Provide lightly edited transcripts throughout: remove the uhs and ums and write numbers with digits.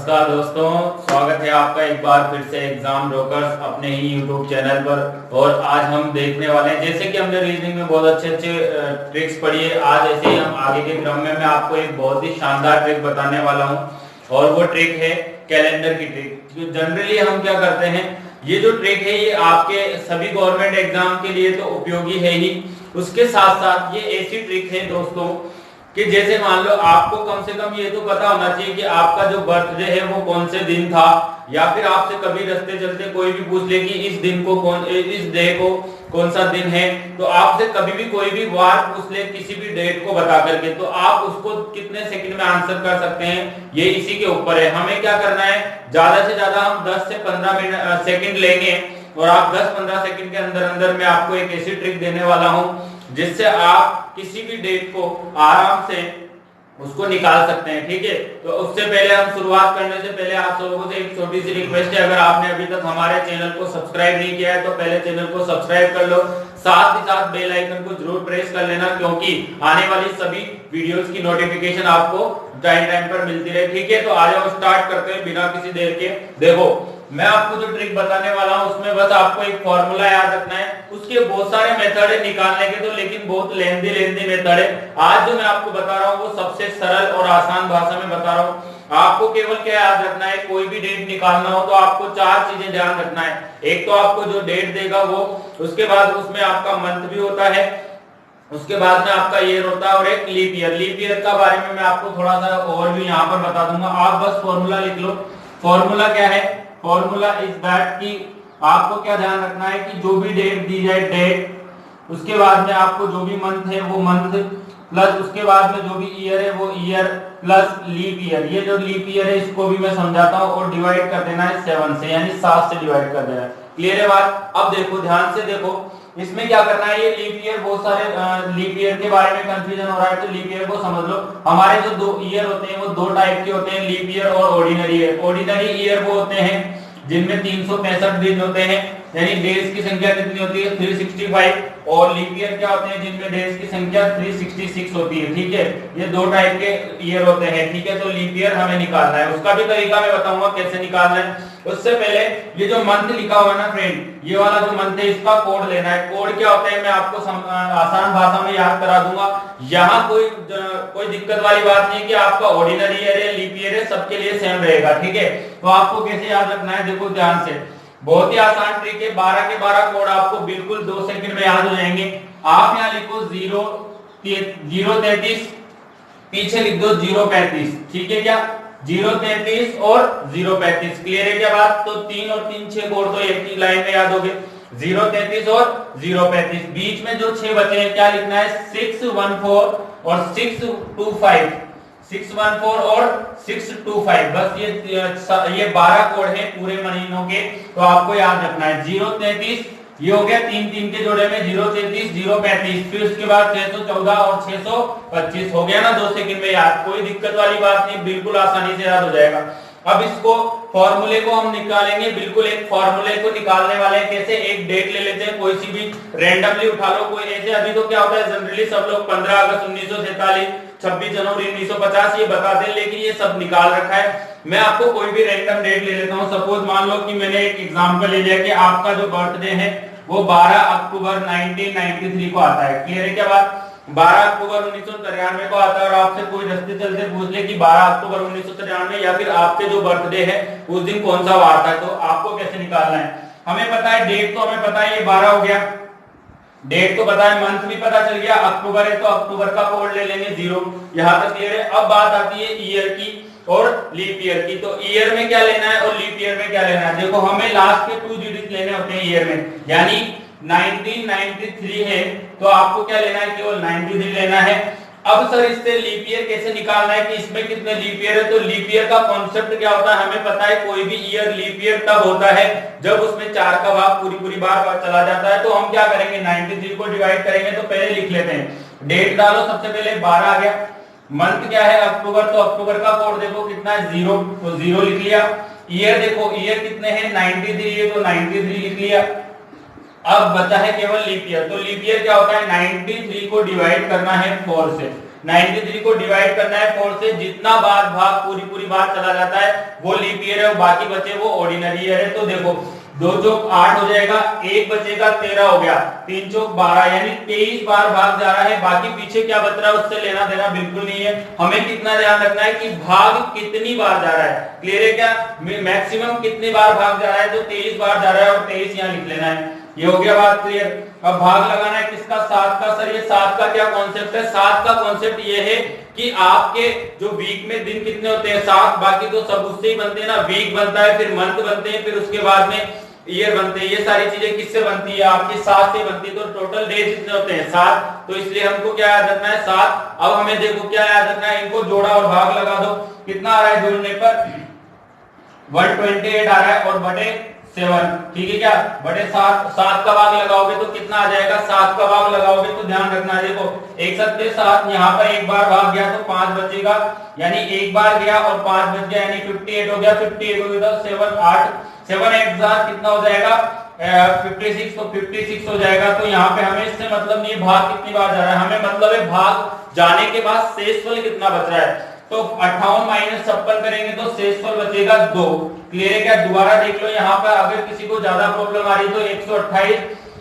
नमस्कार दोस्तों, स्वागत है आपका एक बार फिर से एग्जाम ब्रोकर्स अपने ही यूट्यूब चैनल पर। और आज हम देखने वाले हैं, जैसे कि हमने रीजनिंग में बहुत अच्छे ट्रिक्स पढ़ी है, आज ऐसे ही हम आगे के क्रम में मैं आपको एक बहुत ही शानदार ट्रिक बताने वाला हूं। और वो ट्रिक है कैलेंडर की ट्रिक। जनरली हम क्या करते हैं, ये जो ट्रिक है ये आपके सभी गवर्नमेंट एग्जाम के लिए तो उपयोगी है ही, उसके साथ साथ ये ऐसी ट्रिक है दोस्तों कि जैसे मान लो आपको कम से कम ये तो पता होना चाहिए कि आपका जो बर्थडे है वो कौन से दिन था, या फिर आपसे कभी रास्ते चलते कोई भी पूछ ले कि इस दिन को इस डे को कौन सा दिन है, तो आपसे कभी भी कोई भी वार पूछ ले किसी भी डेट को बता करके, तो आप उसको कितने सेकंड में आंसर कर सकते हैं ये इसी के ऊपर है। हमें क्या करना है, ज्यादा से ज्यादा हम 10 से 15 सेकंड लेंगे और आप 10-15 सेकंड के अंदर अंदर मैं आपको एक ऐसी ट्रिक देने वाला हूं जिससे आप किसी भी डेट को आराम से उसको निकाल सकते हैं। ठीक है, तो उससे पहले हम शुरुआत करने से पहले आप लोगों से एक छोटी सी रिक्वेस्ट है, अगर आपने अभी तक हमारे चैनल को सब्सक्राइब नहीं किया है तो पहले चैनल को सब्सक्राइब कर लो, साथ ही साथ बेल आइकन को जरूर प्रेस कर लेना, क्योंकि आने वाली सभी वीडियोस की नोटिफिकेशन आपको टाइम पर मिलती रहे। ठीक है, तो आ जाओ स्टार्ट करते हैं बिना किसी देर के। देखो, मैं आपको जो ट्रिक बताने वाला हूं उसमें बस आपको एक फॉर्मूला याद रखना है। उसके बहुत सारे मेथड है निकालने के, तो लेकिन बहुत लेंदी मेथड है। आज जो मैं आपको बता रहा हूं वो सबसे सरल और आसान भाषा में बता रहा हूं। आपको केवल क्या याद रखना है, कोई भी डेट निकालना हो तो आपको 4 चीजें ध्यान रखना है। एक तो आपको जो डेट देगा वो, उसके बाद उसमें आपका मंथ भी होता है, उसके बाद में आपका ईयर होता है, और एक लीप ईयर। लीप ईयर का बारे में मैं आपको थोड़ा सा ओवरव्यू यहाँ पर बता दूंगा, आप बस फॉर्मूला लिख लो। फॉर्मूला क्या है, फॉर्मूला इज दैट कि आपको क्या ध्यान रखना है कि जो भी डेट दी जाए डेट, उसके बाद में आपको जो भी मंथ है वो मंथ, प्लस उसके बाद में जो भी ईयर है वो ईयर, प्लस लीप ईयर। ये जो लीप ईयर है इसको भी मैं समझाता हूँ, और डिवाइड कर देना है 7 से, यानी 7 से डिवाइड कर देना है। क्लियर है बात? अब देखो ध्यान से देखो, इसमें क्या करना है, ये लीप ईयर, बहुत सारे लीप ईयर के बारे में कंफ्यूजन हो रहा है, तो लीप ईयर को समझ लो। हमारे जो 2 ईयर होते हैं वो 2 टाइप के होते हैं, लीप ईयर और ऑर्डिनरी ईयर। ऑर्डिनरी ईयर वो होते हैं जिनमें 365 दिन होते हैं, यानी डेज की संख्या कितनी होती है, 365। और लीप ईयर क्या होते हैं जिनमें डेज की संख्या 366 होती है। ठीक है, ये 2 टाइप के ईयर होते हैं। ठीक है, तो लीप ईयर हमें निकालना है, उसका भी तरीका मैं बताऊंगा कैसे निकालना है। उससे पहले ये जो मंथ लिखा हुआ है ना फ्रेंड, ये वाला जो मंथ है इसका कोड लेना है। कोड क्या होता है मैं आपको आसान भाषा में याद करा दूंगा। यहाँ कोई दिक्कत वाली बात नहीं कि आपका ऑर्डिनरी ईयर है, लीप ईयर है, सबके लिए सेम रहेगा। ठीक है, तो आपको कैसे याद रखना है, देखो ध्यान से, बहुत ही आसान ट्रिक है। 12 के 12 कोड आपको बिल्कुल 2 सेकंड में याद हो जाएंगे। आप यहाँ लिखो 033, पीछे लिख दो 035। ठीक है क्या, 033 और 035। क्लियर है क्या बात? तो 3 और 3 6 कोड तो एक ही लाइन में याद हो गए, 033 और 035। बीच में जो 6 बचे हैं क्या लिखना है, 614 और 625, 614 और 625। बस ये 12 कोड हैं पूरे महीनों के, तो आपको याद रखना है। 033 ये हो गया 3 के जोड़े में, 033 035, फिर उसके बाद 614 और 625 हो गया ना 2 सेकंड में याद। कोई दिक्कत वाली बात नहीं, बिल्कुल आसानी से याद हो जाएगा। अब इसको फॉर्मूले को हम निकालेंगे, बिल्कुल एक फॉर्मूले को निकालने वाले हैं। कैसे, एक डेट ले लेते हैं, कोई सी भी रैंडमली उठा लो कोई ऐसे। अभी तो क्या होता है जनरली सब लोग 15 अगस्त 1947, 26 जनवरी 1950 ये बताते हैं, लेकिन ये सब निकाल रखा है। मैं आपको कोई भी रैंडम डेट ले लेता हूं। सपोज मान लो कि मैंने एक एग्जांपल ले लिया कि आपका जो बर्थडे है वो 12 अक्टूबर 1993 को आता है। क्लियर है क्या बात? 12 अक्टूबर 1993 को आता है, और आपसे कोई रास्ते चलते पूछ ले कि 12 अक्टूबर 1993 या फिर आपके जो बर्थडे है उस दिन कौन सा वार था, तो आपको कैसे निकालना है। हमें पता है डेट, तो हमें पता है ये 12 हो गया, डेट तो पता है, मंथ भी पता चल गया, अक्टूबर है तो अक्टूबर का कोड ले लेंगे 0। यहां तक क्लियर है। अब बात आती है ईयर की और लीप ईयर की। तो ईयर में क्या लेना है और लीप ईयर में क्या लेना है, देखो हमें लास्ट के 2 डिजिट लेने होते हैं ईयर में, यानी 1993 है तो आपको क्या लेना है, केवल 93 लेना है। अब सर इससे लीप ईयर कैसे निकालना है कि इसमें कितने लीप ईयर है, तो लीप ईयर का कॉन्सेप्ट क्या होता है, हमें पता है कोई भी ईयर लीप ईयर तब होता है जब उसमें 4 का भाग पूरी बार चला जाता है। तो हम क्या करेंगे, 93 को डिवाइड करेंगे, तो पहले लिख लेते हैं, डेट डालो सबसे पहले, 12 आ गया। मंथ क्या है, अक्टूबर, तो अक्टूबर का कोड देखो कितना है, 0, तो 0 लिख लिया। ईयर देखो, ईयर कितने हैं, 93 है तो 93 लिख लिया। अब बचा है केवल लीप ईयर, तो लीप ईयर क्या होता है, 93 को डिवाइड करना है 4 से। 93 को डिवाइड करना है 4 से, जितना बार भाग पूरी बार चला जाता है वो लीप ईयर है और बाकी बचे वो ऑर्डिनरी ईयर है। तो देखो 2 चौक 8 हो जाएगा, 1 बचेगा 13 हो गया, 3 चौक 12 यानी 23 बार भाग जा रहा है। बाकी पीछे क्या बच रहा है उससे लेना देना बिल्कुल नहीं है। हमें कितना ध्यान रखना है कि भाग कितनी बार जा रहा है, क्लियर है क्या, मैक्सिमम कितनी बार भाग जा रहा है, तो 23 बार जा रहा है और 23 यहाँ लिख लेना है। ये हो गया बात क्लियर। अब भाग लगाना है किसका, 7 का। सर ये 7 का क्या कॉन्सेप्ट है, 7 का कॉन्सेप्ट ये है कि आपके जो वीक में दिन कितने होते हैं 7, बाकी तो सब उससे ही बनते हैं ना, वीक बनता है, फिर मंथ बनते हैं, फिर उसके बाद में ईयर बनते हैं। ये सारी चीजें किससे बनती है, आपकी 7 से बनती है। तो टोटल डेज कितने होते हैं 7, तो इसलिए हमको क्या याद रखना है 7। अब हमें देखो क्या याद रखना है, इनको जोड़ा और भाग लगा दो, कितना आ रहा है जोड़ने पर 128 आ रहा है और बटे 7, ठीक है क्या, बटे 7 का भाग लगाओगे तो कितना आ जाएगा, 7 का भाग लगाओगे तो ध्यान रखना है, देखो 1 7 7, यहाँ पर एक बार भाग गया तो 5 बचेगा, यानी एक बार गया और 5 बच गया, यानी 58 हो गया। 58 हो गया तो 7 8 कितना हो जाएगा 56, तो 56 हो जाएगा। तो यहाँ पे हमें इससे मतलब नहीं भाग कितनी बार जा रहा है, हमें मतलब है भाग जाने के बाद शेषफल कितना बच रहा है। तो 58 माइनस 56 करेंगे तो शेषफल बचेगा 2, क्लियर है क्या। दोबारा देख लो, यहाँ पर अगर किसी को ज्यादा प्रॉब्लम आ रही तो 128,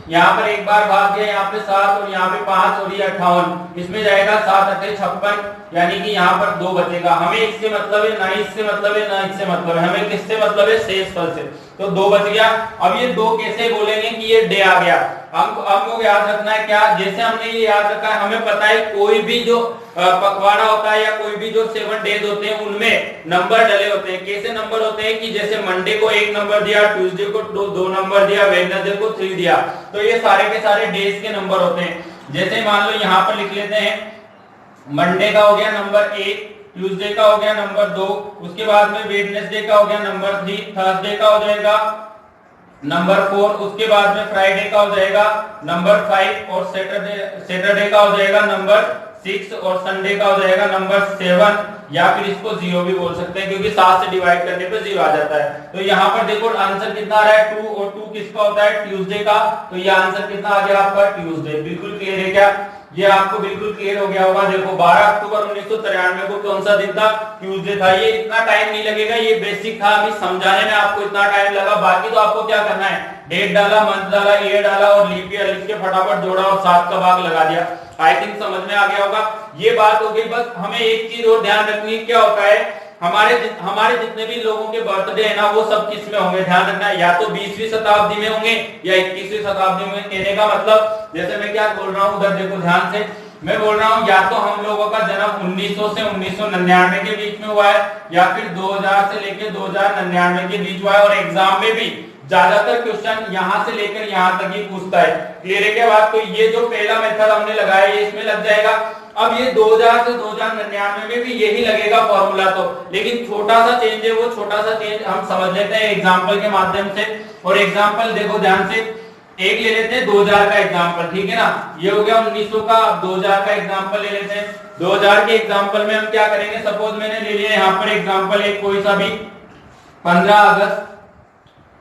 यहाँ पर एक बार भाग गया, यहाँ पे 7 और यहाँ पे 5 और ये 58, इसमें जाएगा 7 8 56, यानी कि यहाँ पर 2 बचेगा। हमें इससे मतलब है ना, इससे मतलब है ना, इससे मतलब है, हमें किससे मतलब है, शेषफल से। तो 2 बच गया। अब ये 2 कैसे बोलेंगे कि ये डे आ गया, हमको याद रखना है क्या, जैसे हमने ये याद रखा है, हमें पता है कोई भी जो पखवाड़ा होता है या कोई भी जो 7 डेज होते हैं उनमें नंबर डले होते हैं। कैसे नंबर होते हैं कि जैसे मंडे को 1 नंबर दिया, ट्यूसडे को 2 नंबर दिया, वेडनेसडे को 3 दिया, तो ये सारे के सारे डेज के नंबर होते हैं। जैसे मान लो यहाँ पर लिख लेते हैं, मंडे का हो गया नंबर 1, ट्यूसडे का हो गया नंबर 2, उसके बाद में वेडनेसडे का हो गया नंबर 3, थर्सडे का हो जाएगा नंबर 4, उसके बाद में फ्राइडे का हो जाएगा नंबर 5 और सैटरडे का हो जाएगा नंबर 6 और संडे का हो जाएगा नंबर 7, या फिर इसको 0 भी बोल सकते हैं क्योंकि 7 से डिवाइड करने पे 0 आ जाता है। तो यहाँ पर देखो आंसर कितना आ रहा है 2, और 2 किसका होता है, ट्यूसडे का। तो ये आंसर कितना आ गया आपका, ट्यूसडे। बिल्कुल क्लियर है क्या, ये आपको बिल्कुल क्लियर हो गया होगा। देखो 12 अक्टूबर 1993 को कौन सा दिन था, ट्यूसडे था। ये इतना टाइम नहीं लगेगा, ये बेसिक था, अभी समझाने में आपको इतना टाइम लगा। बाकी तो आपको क्या करना है, डेट डाला, मंथ डाला, ईयर डाला और लीप ईयर लिख के फटाफट जोड़ा और 7 का भाग लगा दिया। आई थिंक समझ में आ गया होगा। ये बात हो गई। बस हमें एक चीज और ध्यान रखनी है, क्या होता है, हमारे जितने भी लोगों के बर्थडे है ना, वो सब किस में होंगे, ध्यान रखना है, या तो 20वीं शताब्दी में होंगे या 21वीं शताब्दी में। कहने का मतलब, जैसे मैं क्या बोल रहा हूँ उधर देखो ध्यान से, मैं बोल रहा हूँ या तो हम लोगों का जन्म 1900 से 1999 के बीच में हुआ है, या फिर 2000 से लेकर 2099 के बीच हुआ है। और एग्जाम में भी ज्यादातर क्वेश्चन यहाँ से लेकर यहाँ तक ही पूछता है, क्लियर है क्या बात। तो ये जो पहला मेथड हमने लगाया ये इसमें लग जाएगा। अब ये 2000 से 2099 में भी यही लगेगा फॉर्मूला, तो लेकिन छोटा सा चेंज है, वो छोटा सा चेंज हम समझ लेते हैं एग्जांपल के माध्यम से। और एग्जांपल देखो ध्यान से, एक ले लेते हैं 2000 का एग्जांपल, ठीक है ना, ये हो गया 1900 का। 2000 का एग्जांपल ले लेते हैं। 2000 के एग्जांपल में हम क्या करेंगे, सपोज मैंने ले लिया यहाँ पर एग्जांपल एक कोई सा भी 15 अगस्त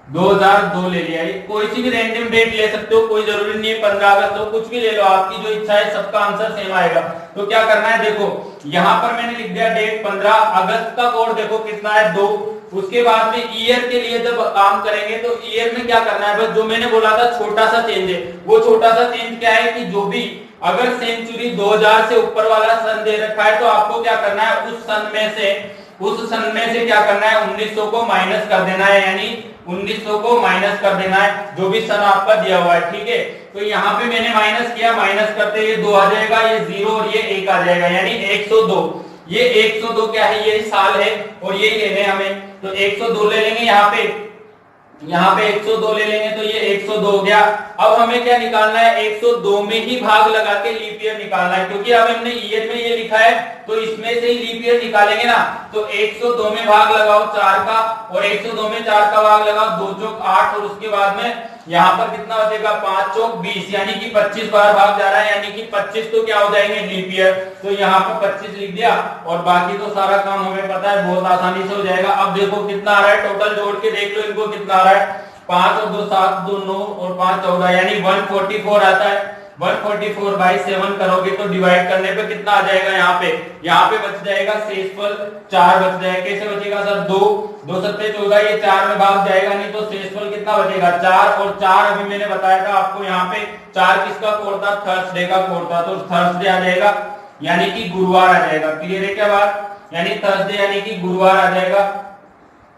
2002 ले लिया। कोई सी भी रैंडम डेट ले सकते हो, कोई जरूरी नहीं है 15 अगस्त हो, कुछ भी ले लो, आपकी जो इच्छा है, सबका आंसर सेम आएगा। तो क्या करना है, देखो यहाँ पर मैंने लिख दिया डेट 15 अगस्त का, कोड देखो कितना है 2। उसके बाद में ईयर के लिए जब काम करेंगे तो ईयर में क्या करना है, बस जो मैंने बोला था छोटा सा चेंज है। वो छोटा सा चेंज क्या है कि जो भी अगर सेंचुरी 2000 से ऊपर वाला सन दे रखा है तो आपको क्या करना है, उस सन में से क्या करना है, 1900 को माइनस कर देना है, यानी 1900 को माइनस कर देना है जो भी सन आपका दिया हुआ है, ठीक है। तो यहाँ पे मैंने माइनस किया, माइनस करते ये 2 आ जाएगा, ये 0 और ये 1 आ जाएगा, यानी 102। ये 102 क्या है, ये साल है और यही लेने हमें, तो 102 ले लेंगे यहाँ पे 102 ले लेंगे, तो ये 102 हो गया। अब हमें क्या निकालना है, 102 में ही भाग लगा के लीप ईयर निकालना है, क्योंकि अब हमने ईयर में ये लिखा है तो इसमें से ही लीप ईयर निकालेंगे ना। तो 102 में भाग लगाओ 4 का, और 102 में 4 का भाग लगाओ, 2 चौक 8, और उसके बाद में यहाँ पर कितना बचेगा, 5 चौक 20, यानी कि 25 बार भाग जा रहा है, यानी कि 25 तो क्या हो जाएंगे लीप ईयर। तो यहाँ पर 25 लिख दिया और बाकी तो सारा काम हमें पता है, बहुत आसानी से हो जाएगा। अब देखो कितना आ रहा है, टोटल जोड़ के देख लो इनको कितना आ रहा है, 5 और 2 7, 2 9 और 5 14, यानी 144 आता है। 144/7 करोगे तो डिवाइड करने पे कितना आ जाएगा? यहाँ पे बच जाएगा शेषफल 4 बच जाएगा। कैसे बचेगा सर? 2 2 सत्ते 14, ये 4 में भाग जाएगा नहीं, तो शेषफल कितना बचेगा? 4। और 4 अभी मैंने बताया था आपको, यहाँ पे 4 किसका कोड था? थर्सडे का कोड था, तो थर्सडे आ जाएगा, यानी कि गुरुवार आ जाएगा। क्लियर है क्या बात? यानी थर्सडे यानी कि गुरुवार आ जाएगा।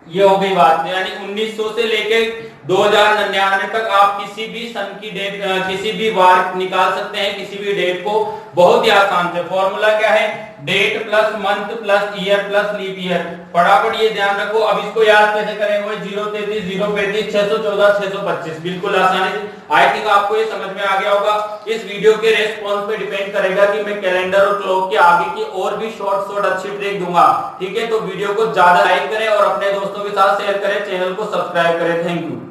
ये हो गई बात। यानी 1900 से लेके 2099 तक आप किसी भी सन की डेट, किसी भी वार निकाल सकते हैं, किसी भी डेट को बहुत ही आसान से। फॉर्मूला क्या है? Date plus month plus year plus leap year. फटाफट ये ध्यान रखो। अब इसको याद कैसे करेंगे? 033 035 614 625, बिल्कुल आसानी से। आई थिंक आपको ये समझ में आ गया होगा। इस वीडियो के रेस्पॉन्स पे डिपेंड करेगा कि मैं कैलेंडर और क्लॉक के आगे की और भी शॉर्ट अच्छी ट्रिक दूंगा। ठीक है, तो वीडियो को ज्यादा लाइक करें और अपने दोस्तों के साथ शेयर करें, चैनल को सब्सक्राइब करें। Thank you.